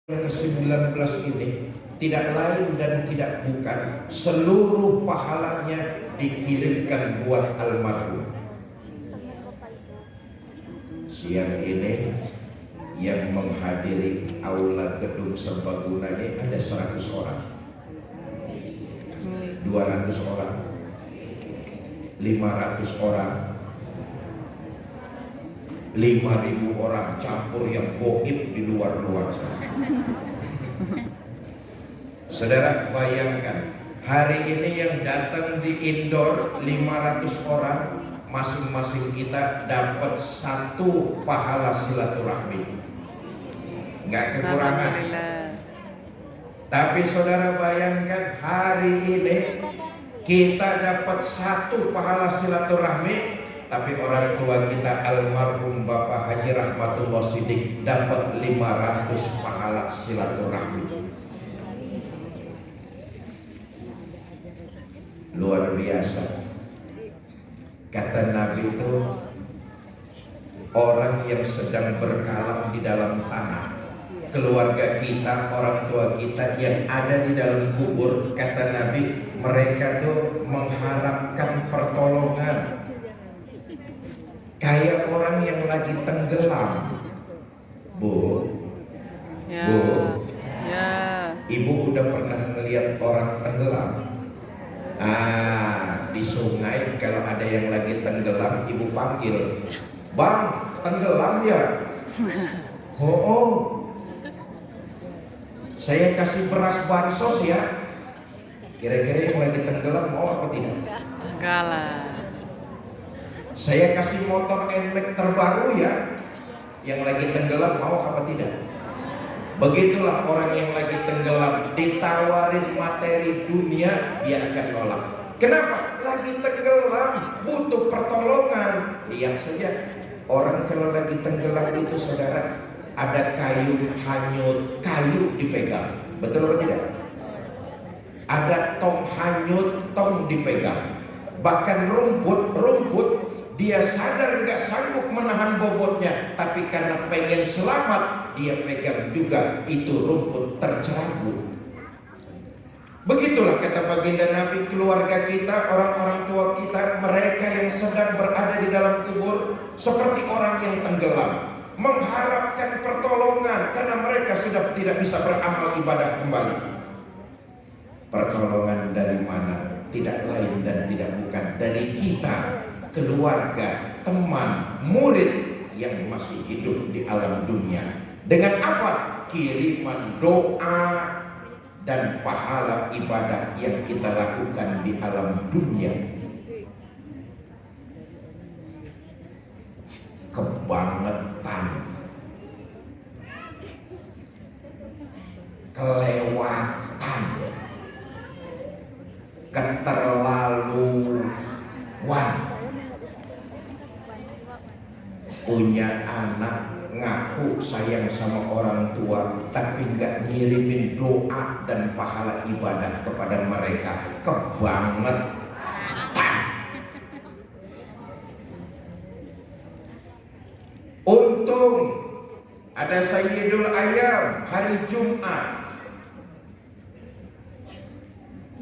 ke-19 ini tidak lain dan tidak bukan seluruh pahalanya dikirimkan buat almarhum. Siang ini yang menghadiri aula gedung serbaguna ini ada 100 orang, 200 orang, 500 orang, 5.000 orang, campur yang goib di luar-luar sana. Saudara bayangkan, hari ini yang datang di indoor 500 orang, masing-masing kita dapat 1 pahala silaturahmi, nggak kekurangan. Tapi saudara bayangkan, hari ini kita dapat 1 pahala silaturahmi, tapi orang tua kita almarhum Bapak Haji Rahmatullah Siddiq dapat 500 pahala silaturahmi. Luar biasa. Kata Nabi itu, orang yang sedang berkalang di dalam tanah, keluarga kita, orang tua kita yang ada di dalam kubur, kata Nabi, mereka tuh mengharapkan pertolongan. Kayak orang yang lagi tenggelam. Bu, ya, Bu, ya. Ibu udah pernah melihat orang tenggelam? Di sungai kalau ada yang lagi tenggelam, ibu panggil, "Bang, tenggelam ya?" Oh, saya kasih beras bansos ya. Kira-kira yang lagi tenggelam mau apa tidak? Enggak lah. Saya kasih motor NMAX terbaru ya. Yang lagi tenggelam mau apa tidak? Begitulah orang yang lagi tenggelam, ditawarin materi dunia, dia akan nolak. Kenapa? Lagi tenggelam, butuh pertolongan. Lihat saja, orang kalau lagi tenggelam itu saudara, ada kayu hanyut, kayu dipegang. Betul atau tidak? Ada tong hanyut, tong dipegang. Bahkan rumput, dia sadar nggak sanggup menahan bobotnya, tapi karena pengen selamat, dia pegang juga itu rumput tercerabut. Begitulah kata baginda Nabi, keluarga kita, orang-orang tua kita, mereka yang sedang berada di dalam kubur seperti orang yang tenggelam, mengharapkan pertolongan karena mereka sudah tidak bisa beramal ibadah kembali. Pertolongan dari mana? Tidak lain dan tidak bukan dari kita, keluarga, teman, murid yang masih hidup di alam dunia. Dengan apa? Kiriman doa dan pahala ibadah yang kita lakukan di alam dunia. Kebangetan, kelewatan, keterlaluan. Punya anak ngaku sayang sama orang tua, tapi nggak ngirimin doa dan pahala ibadah kepada mereka. Kebangetan. Untung ada Sayyidul Ayam hari Jumat.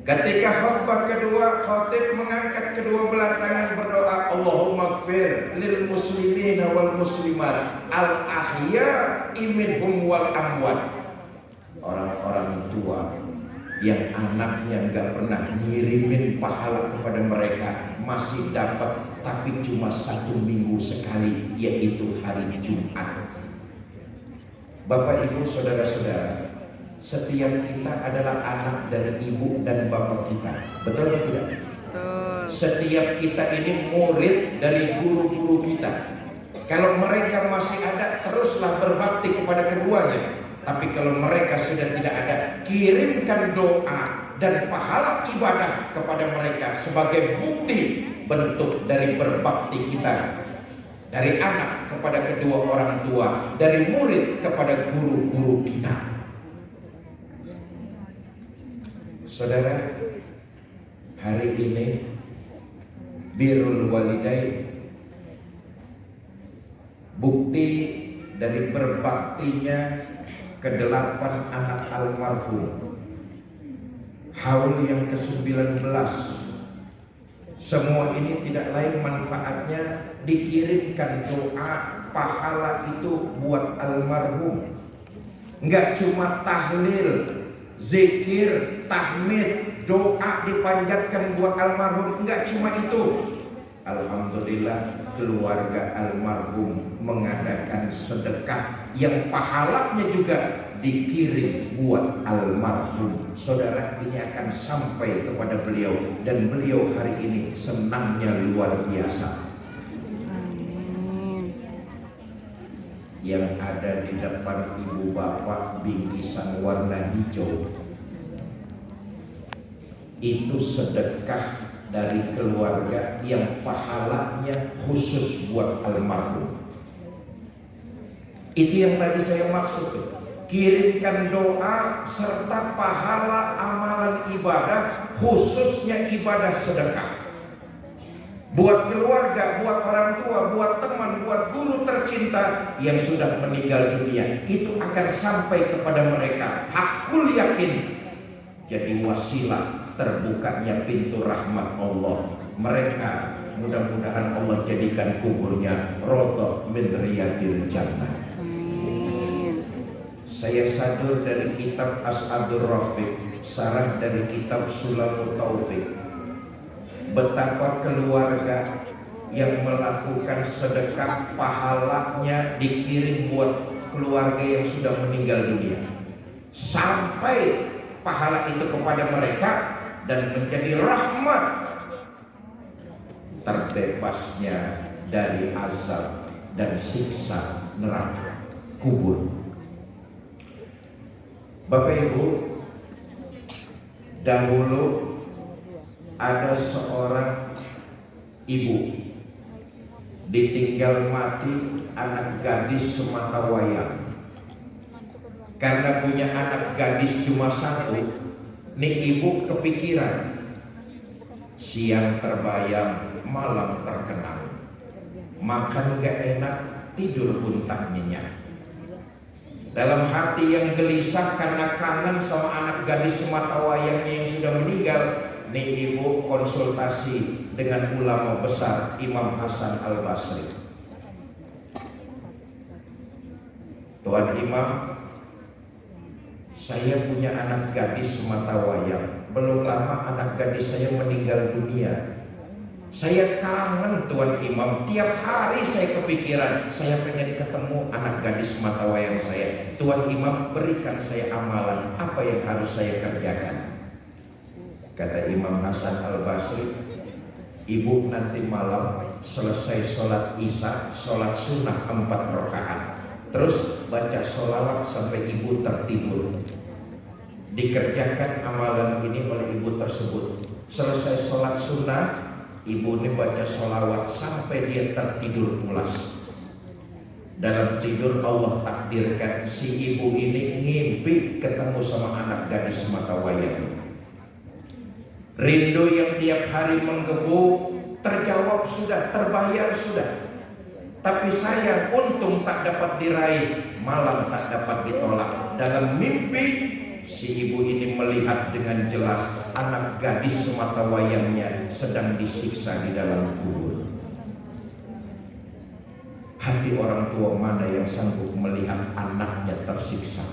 Ketika khutbah kedua, khatib mengangkat kedua belah tangan berdoa, Allahumma gfir lil muslimin wal muslimat al ahya minhum wal amwat. Orang-orang tua yang anaknya nggak pernah ngirimin pahala kepada mereka masih dapat, tapi cuma 1 minggu sekali, yaitu hari Jumat. Bapak Ibu saudara-saudara, setiap kita adalah anak dari ibu dan bapak kita. Betul atau tidak? Betul. Setiap kita ini murid dari guru-guru kita. Kalau mereka masih ada, teruslah berbakti kepada keduanya. Tapi kalau mereka sudah tidak ada, kirimkan doa dan pahala ibadah kepada mereka sebagai bukti bentuk dari berbakti kita. Dari anak kepada kedua orang tua, dari murid kepada guru-guru kita. Saudara, hari ini birrul walidain, bukti dari berbaktinya ke-8 anak almarhum, haul yang ke-19. Semua ini tidak lain manfaatnya dikirimkan doa pahala itu buat almarhum. Enggak cuma tahlil, zikir, tahmid, doa dipanjatkan buat almarhum, enggak cuma itu. Alhamdulillah keluarga almarhum mengadakan sedekah yang pahalanya juga dikirim buat almarhum. Saudara, ini akan sampai kepada beliau, dan beliau hari ini senangnya luar biasa. Yang ada di depan ibu bapak bingkisan warna hijau itu sedekah dari keluarga yang pahalanya khusus buat almarhum. Itu yang tadi saya maksud, kirimkan doa serta pahala amalan ibadah, khususnya ibadah sedekah buat keluarga, buat orang tua, buat teman, buat guru tercinta yang sudah meninggal dunia. Itu akan sampai kepada mereka, hakul yakin, jadi wasilah terbukanya pintu rahmat Allah. Mereka mudah-mudahan Allah jadikan kuburnya rodha min riyadil jannah. Saya sadur dari kitab As'adur Rafiq, sarah dari kitab Sulamut Taufik, betapa keluarga yang melakukan sedekah pahalanya dikirim buat keluarga yang sudah meninggal dunia, sampai pahala itu kepada mereka dan menjadi rahmat terbebasnya dari azab dan siksa neraka kubur. Bapak Ibu, dahulu ada seorang ibu ditinggal mati anak gadis sematawayang. Karena punya anak gadis cuma satu, nih ibu kepikiran, siang terbayang, malam terkenang, makan gak enak, tidur pun tak nyenyak. Dalam hati yang gelisah karena kangen sama anak gadis sematawayangnya yang sudah meninggal, nih ibu konsultasi dengan ulama besar Imam Hasan Al-Basri. Tuan Imam, saya punya anak gadis sematawayang, belum lama anak gadis saya meninggal dunia. Saya kangen Tuan Imam, tiap hari saya kepikiran, saya pengen ketemu anak gadis sematawayang saya. Tuan Imam, berikan saya amalan, apa yang harus saya kerjakan? Kata Imam Hasan Al-Basri, ibu nanti malam selesai sholat isya, sholat sunnah 4 rakaat, terus baca sholawat sampai ibu tertidur. Dikerjakan amalan ini oleh ibu tersebut. Selesai sholat sunnah, ibu ini baca sholawat sampai dia tertidur pulas. Dalam tidur Allah takdirkan si ibu ini ngimpi ketemu sama anak gadis sematawayang. Rindu yang tiap hari menggebu terjawab sudah, terbayar sudah. Tapi sayang, untung tak dapat diraih, malam tak dapat ditolak. Dalam mimpi si ibu ini melihat dengan jelas anak gadis sematawayangnya sedang disiksa di dalam kubur. Hati orang tua mana yang sanggup melihat anaknya tersiksa?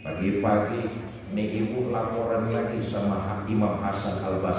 Pagi-pagi nih ibu laporan lagi sama Imam Hasan Al-Basri.